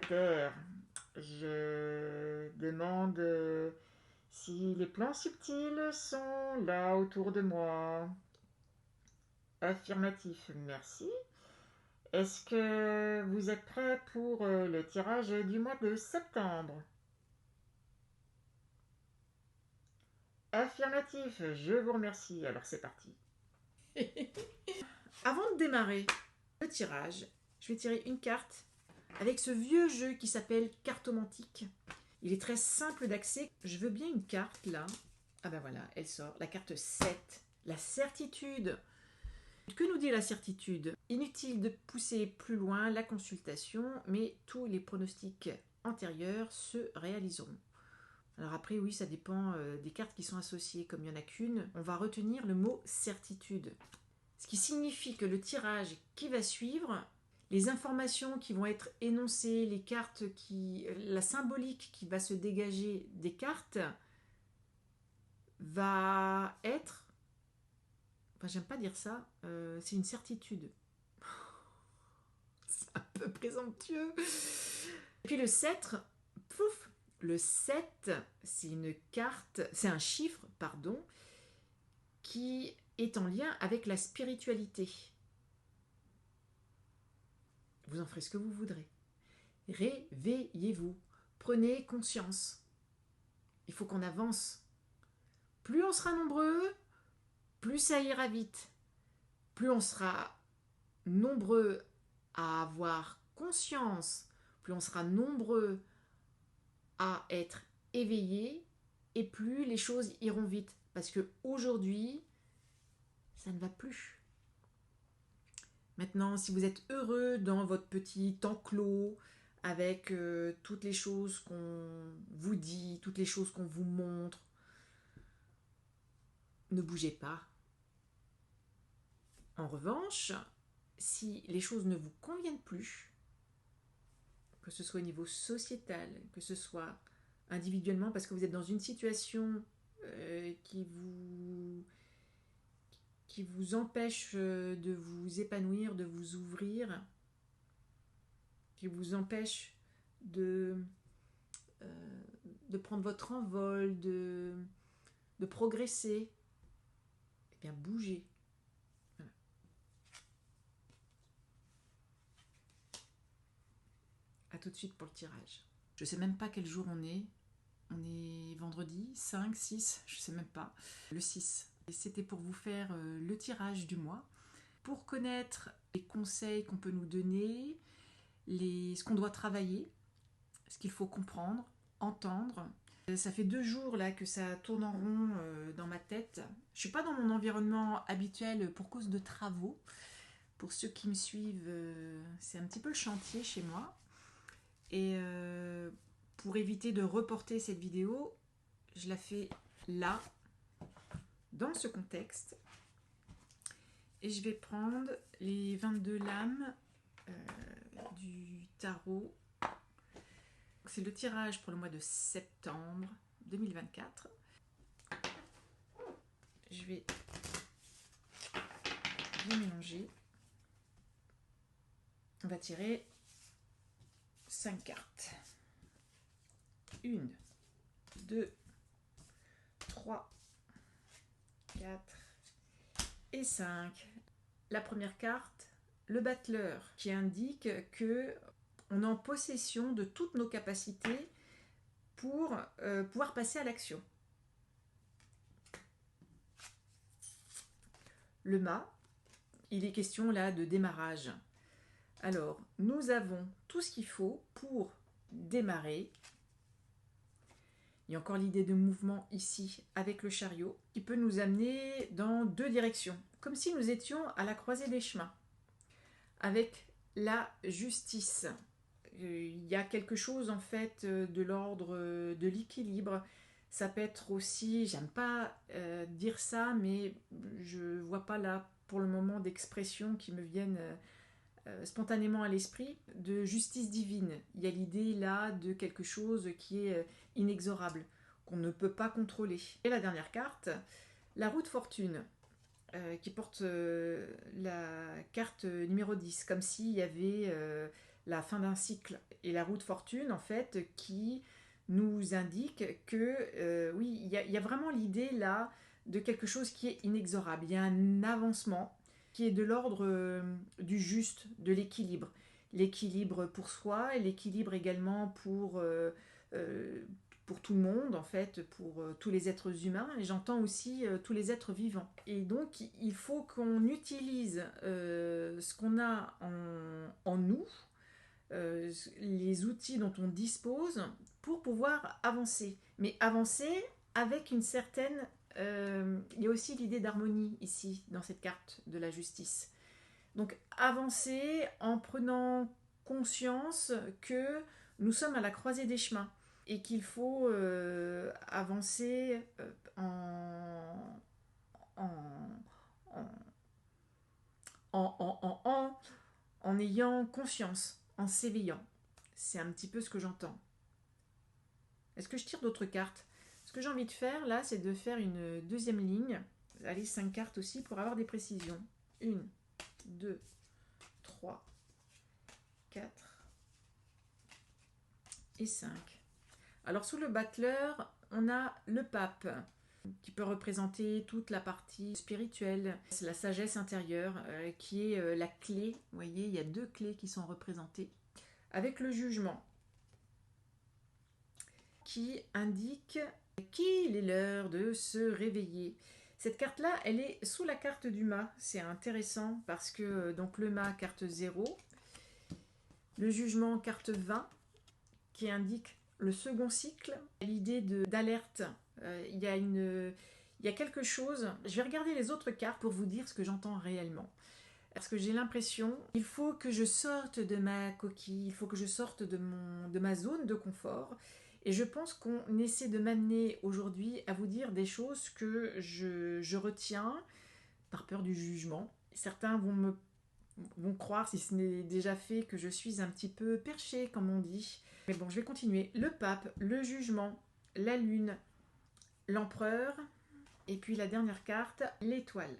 Terre. Je demande si les plans subtils sont là autour de moi. Affirmatif, merci. Est-ce que vous êtes prêt pour le tirage du mois de septembre? Affirmatif, je vous remercie. Alors c'est parti. Avant de démarrer le tirage, je vais tirer une carte avec ce vieux jeu qui s'appelle Cartomantique. Il est très simple d'accès. Je veux bien une carte là. Ah ben voilà, elle sort. La carte 7. La certitude. Que nous dit la certitude? Inutile de pousser plus loin la consultation, mais tous les pronostics antérieurs se réaliseront. Alors après, oui, ça dépend des cartes qui sont associées. Comme il n'y en a qu'une, on va retenir le mot certitude. Ce qui signifie que le tirage qui va suivre, les informations qui vont être énoncées, les cartes la symbolique qui va se dégager des cartes va être, enfin j'aime pas dire ça, c'est une certitude. C'est un peu présomptueux. Et puis le sceptre, pouf, le 7, c'est une carte, c'est un chiffre, pardon, qui est en lien avec la spiritualité. Vous en ferez ce que vous voudrez. Réveillez-vous. Prenez conscience. Il faut qu'on avance. Plus on sera nombreux, plus ça ira vite. Plus on sera nombreux à avoir conscience, plus on sera nombreux à être éveillés, et plus les choses iront vite. Parce que aujourd'hui, ça ne va plus. Maintenant, si vous êtes heureux dans votre petit enclos, avec toutes les choses qu'on vous dit, toutes les choses qu'on vous montre, ne bougez pas. En revanche, si les choses ne vous conviennent plus, que ce soit au niveau sociétal, que ce soit individuellement, parce que vous êtes dans une situation qui vous empêche de vous épanouir, de vous ouvrir, qui vous empêche de prendre votre envol, de progresser, eh bien bougez. Voilà. À tout de suite pour le tirage. Je ne sais même pas quel jour on est. On est vendredi, 5, 6, je ne sais même pas. Le 6. Et c'était pour vous faire le tirage du mois. Pour connaître les conseils qu'on peut nous donner, ce qu'on doit travailler, ce qu'il faut comprendre, entendre. Ça fait 2 jours là que ça tourne en rond dans ma tête. Je ne suis pas dans mon environnement habituel pour cause de travaux. Pour ceux qui me suivent, c'est un petit peu le chantier chez moi. Et pour éviter de reporter cette vidéo, je la fais là, dans ce contexte. Et je vais prendre les 22 lames du tarot. C'est le tirage pour le mois de septembre 2024. Je vais les mélanger. On va tirer 5 cartes. 1, 2, 3, 4 et 5. La première carte, le battleur, qui indique que on est en possession de toutes nos capacités pour pouvoir passer à l'action. Le mât, il est question là de démarrage. Alors, nous avons tout ce qu'il faut pour démarrer. Il y a encore l'idée de mouvement ici avec le chariot qui peut nous amener dans 2 directions, comme si nous étions à la croisée des chemins. Avec la justice, il y a quelque chose en fait de l'ordre de l'équilibre. Ça peut être aussi, j'aime pas dire ça, mais je vois pas là pour le moment d'expressions qui me viennent spontanément à l'esprit, de justice divine. Il y a l'idée là de quelque chose qui est inexorable, qu'on ne peut pas contrôler. Et la dernière carte, la roue de fortune, qui porte la carte numéro 10, comme s'il y avait la fin d'un cycle. Et la roue de fortune, en fait, qui nous indique que, oui, il y a vraiment l'idée là de quelque chose qui est inexorable. Il y a un avancement qui est de l'ordre du juste, de l'équilibre. L'équilibre pour soi et l'équilibre également pour tout le monde, en fait, pour tous les êtres humains, et j'entends aussi tous les êtres vivants. Et donc, il faut qu'on utilise ce qu'on a en nous, les outils dont on dispose pour pouvoir avancer. Mais avancer avec une certaine... il y a aussi l'idée d'harmonie ici, dans cette carte de la justice. Donc avancer en prenant conscience que nous sommes à la croisée des chemins et qu'il faut avancer en, en, en ayant conscience, en s'éveillant. C'est un petit peu ce que j'entends. Est-ce que je tire d'autres cartes? Ce que j'ai envie de faire là, c'est de faire une deuxième ligne. Allez, 5 cartes aussi pour avoir des précisions. 1, 2, 3, 4 et 5. Alors sous le battleur, on a le pape qui peut représenter toute la partie spirituelle, c'est la sagesse intérieure qui est la clé. Vous voyez, il y a 2 clés qui sont représentées. Avec le jugement qui indique qu'il est l'heure de se réveiller. Cette carte-là, elle est sous la carte du mât. C'est intéressant parce que donc le mât, carte 0, le jugement, carte 20, qui indique le second cycle, l'idée d'alerte. Il y a quelque chose. Je vais regarder les autres cartes pour vous dire ce que j'entends réellement. Parce que j'ai l'impression qu'il faut que je sorte de ma coquille, il faut que je sorte de ma zone de confort. Et je pense qu'on essaie de m'amener aujourd'hui à vous dire des choses que je retiens par peur du jugement. Certains vont croire, si ce n'est déjà fait, que je suis un petit peu perché, comme on dit. Mais bon, je vais continuer. Le pape, le jugement, la lune, l'empereur, et puis la dernière carte, l'étoile.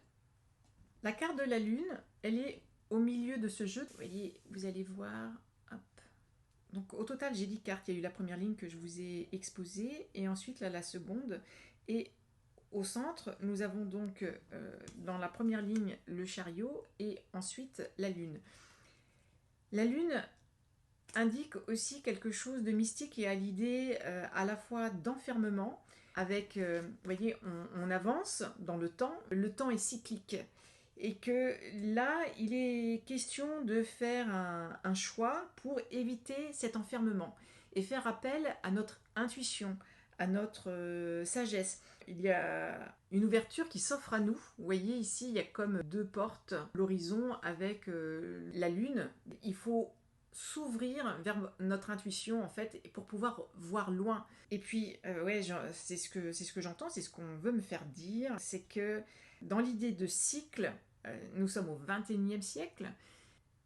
La carte de la lune, elle est au milieu de ce jeu. Vous voyez, vous allez voir. Hop. Donc au total, j'ai 10 cartes. Il y a eu la première ligne que je vous ai exposée, et ensuite là, la seconde. Et au centre, nous avons donc dans la première ligne le chariot et ensuite la lune. La lune indique aussi quelque chose de mystique et a l'idée à la fois d'enfermement, avec, vous voyez, on avance dans le temps est cyclique. Et que là, il est question de faire un choix pour éviter cet enfermement et faire appel à notre intuition, à notre sagesse. Il y a une ouverture qui s'offre à nous. Vous voyez ici, il y a comme 2 portes, l'horizon avec la lune. Il faut s'ouvrir vers notre intuition en fait pour pouvoir voir loin. Et puis ouais, c'est ce que j'entends, c'est ce qu'on veut me faire dire, c'est que dans l'idée de cycle, nous sommes au XXIe siècle.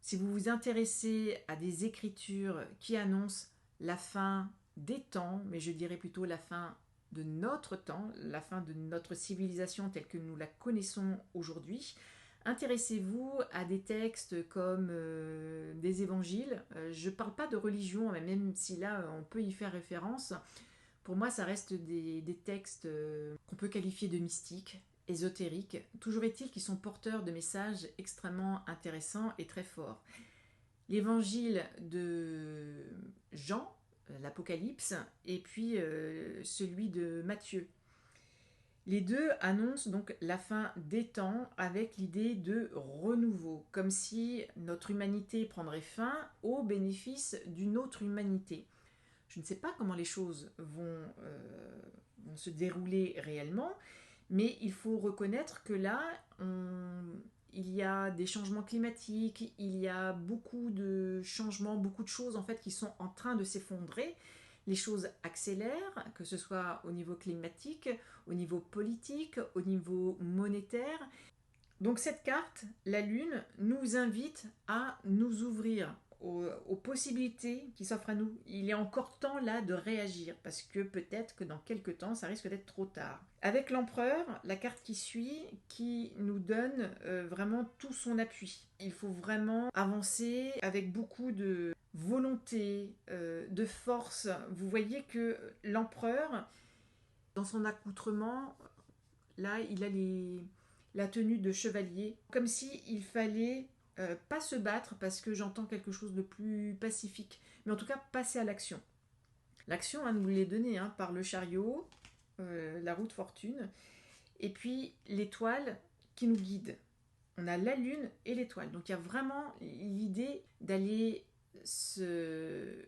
Si vous vous intéressez à des écritures qui annoncent la fin des temps, mais je dirais plutôt la fin de notre temps, la fin de notre civilisation telle que nous la connaissons aujourd'hui, intéressez-vous à des textes comme des évangiles. Je ne parle pas de religion, même si là on peut y faire référence. Pour moi, ça reste des textes qu'on peut qualifier de mystiques, ésotériques. Toujours est-il qu'ils sont porteurs de messages extrêmement intéressants et très forts. L'évangile de Jean, l'Apocalypse, et puis celui de Matthieu. Les deux annoncent donc la fin des temps avec l'idée de renouveau, comme si notre humanité prendrait fin au bénéfice d'une autre humanité. Je ne sais pas comment les choses vont se dérouler réellement, mais il faut reconnaître que là, il y a des changements climatiques, il y a beaucoup de changements, beaucoup de choses en fait qui sont en train de s'effondrer. Les choses accélèrent, que ce soit au niveau climatique, au niveau politique, au niveau monétaire. Donc cette carte, la Lune, nous invite à nous ouvrir aux possibilités qui s'offrent à nous. Il est encore temps là de réagir, parce que peut-être que dans quelques temps, ça risque d'être trop tard. Avec l'empereur, la carte qui suit, qui nous donne vraiment tout son appui. Il faut vraiment avancer avec beaucoup volonté, de force. Vous voyez que l'empereur, dans son accoutrement, là, il a la tenue de chevalier, comme si il fallait pas se battre, parce que j'entends quelque chose de plus pacifique, mais en tout cas passer à l'action. L'action, nous l'est donnée par le chariot, la roue de fortune, et puis l'étoile qui nous guide. On a la lune et l'étoile. Donc il y a vraiment l'idée d'aller se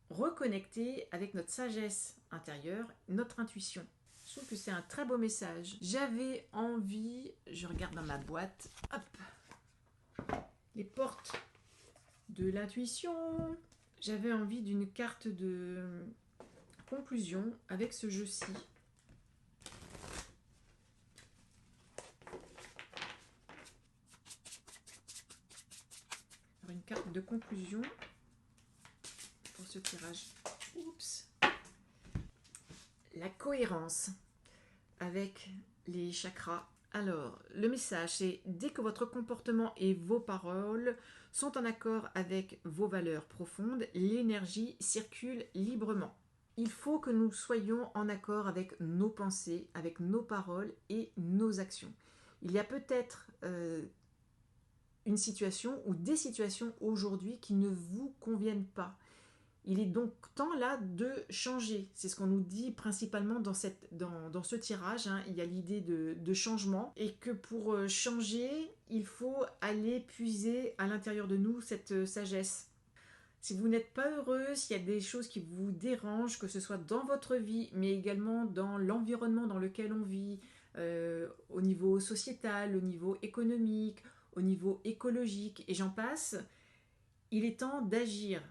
reconnecter avec notre sagesse intérieure, notre intuition. Je trouve que c'est un très beau message. J'avais envie, je regarde dans ma boîte, hop, les portes de l'intuition. J'avais envie d'une carte de conclusion avec ce jeu-ci. Alors, une carte de conclusion pour ce tirage. Oups. La cohérence avec les chakras. Alors, le message, c'est dès que votre comportement et vos paroles sont en accord avec vos valeurs profondes, l'énergie circule librement. Il faut que nous soyons en accord avec nos pensées, avec nos paroles et nos actions. Il y a peut-être une situation ou des situations aujourd'hui qui ne vous conviennent pas. Il est donc temps là de changer. C'est ce qu'on nous dit principalement dans ce tirage. Il y a l'idée de changement et que pour changer, il faut aller puiser à l'intérieur de nous cette sagesse. Si vous n'êtes pas heureux, s'il y a des choses qui vous dérangent, que ce soit dans votre vie, mais également dans l'environnement dans lequel on vit, au niveau sociétal, au niveau économique, au niveau écologique, et j'en passe, il est temps d'agir.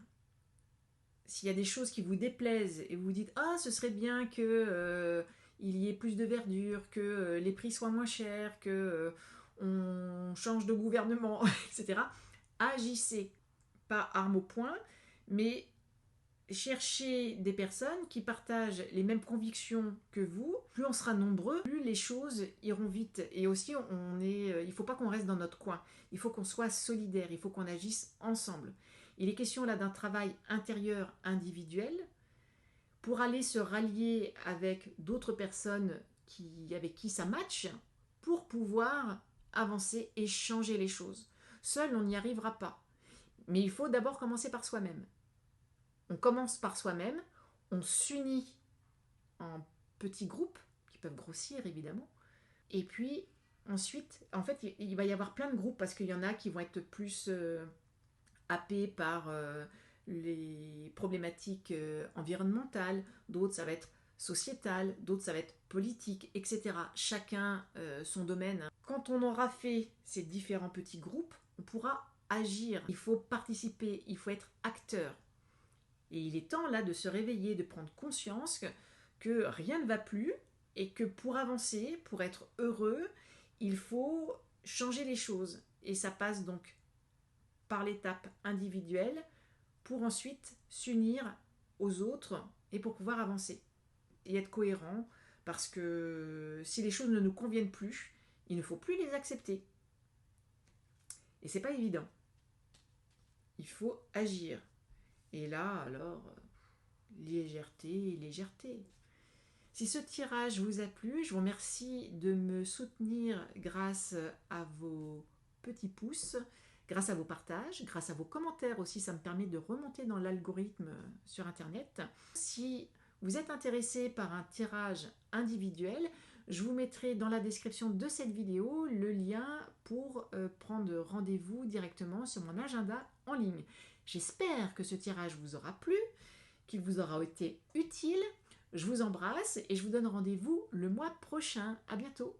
S'il y a des choses qui vous déplaisent et vous dites « Ah, ce serait bien que il y ait plus de verdure, que les prix soient moins chers, que on change de gouvernement, etc. » Agissez, pas arme au poing, mais cherchez des personnes qui partagent les mêmes convictions que vous. Plus on sera nombreux, plus les choses iront vite. Et aussi, il ne faut pas qu'on reste dans notre coin. Il faut qu'on soit solidaire, il faut qu'on agisse ensemble. Il est question là d'un travail intérieur individuel pour aller se rallier avec d'autres personnes avec qui ça match pour pouvoir avancer et changer les choses. Seul, on n'y arrivera pas. Mais il faut d'abord commencer par soi-même. On commence par soi-même, on s'unit en petits groupes qui peuvent grossir évidemment. Et puis ensuite, en fait, il va y avoir plein de groupes parce qu'il y en a qui vont être plus happés par les problématiques environnementales, d'autres ça va être sociétal, d'autres ça va être politique, etc. Chacun son domaine. Quand on aura fait ces différents petits groupes, on pourra agir. Il faut participer, il faut être acteur. Et il est temps là de se réveiller, de prendre conscience que rien ne va plus et que pour avancer, pour être heureux, il faut changer les choses. Et ça passe donc par l'étape individuelle pour ensuite s'unir aux autres et pour pouvoir avancer. Et être cohérent parce que si les choses ne nous conviennent plus, il ne faut plus les accepter. Et c'est pas évident. Il faut agir. Et là, alors, légèreté, légèreté. Si ce tirage vous a plu, je vous remercie de me soutenir grâce à vos petits pouces, grâce à vos partages, grâce à vos commentaires aussi, ça me permet de remonter dans l'algorithme sur Internet. Si vous êtes intéressé par un tirage individuel, je vous mettrai dans la description de cette vidéo le lien pour prendre rendez-vous directement sur mon agenda en ligne. J'espère que ce tirage vous aura plu, qu'il vous aura été utile. Je vous embrasse et je vous donne rendez-vous le mois prochain. À bientôt.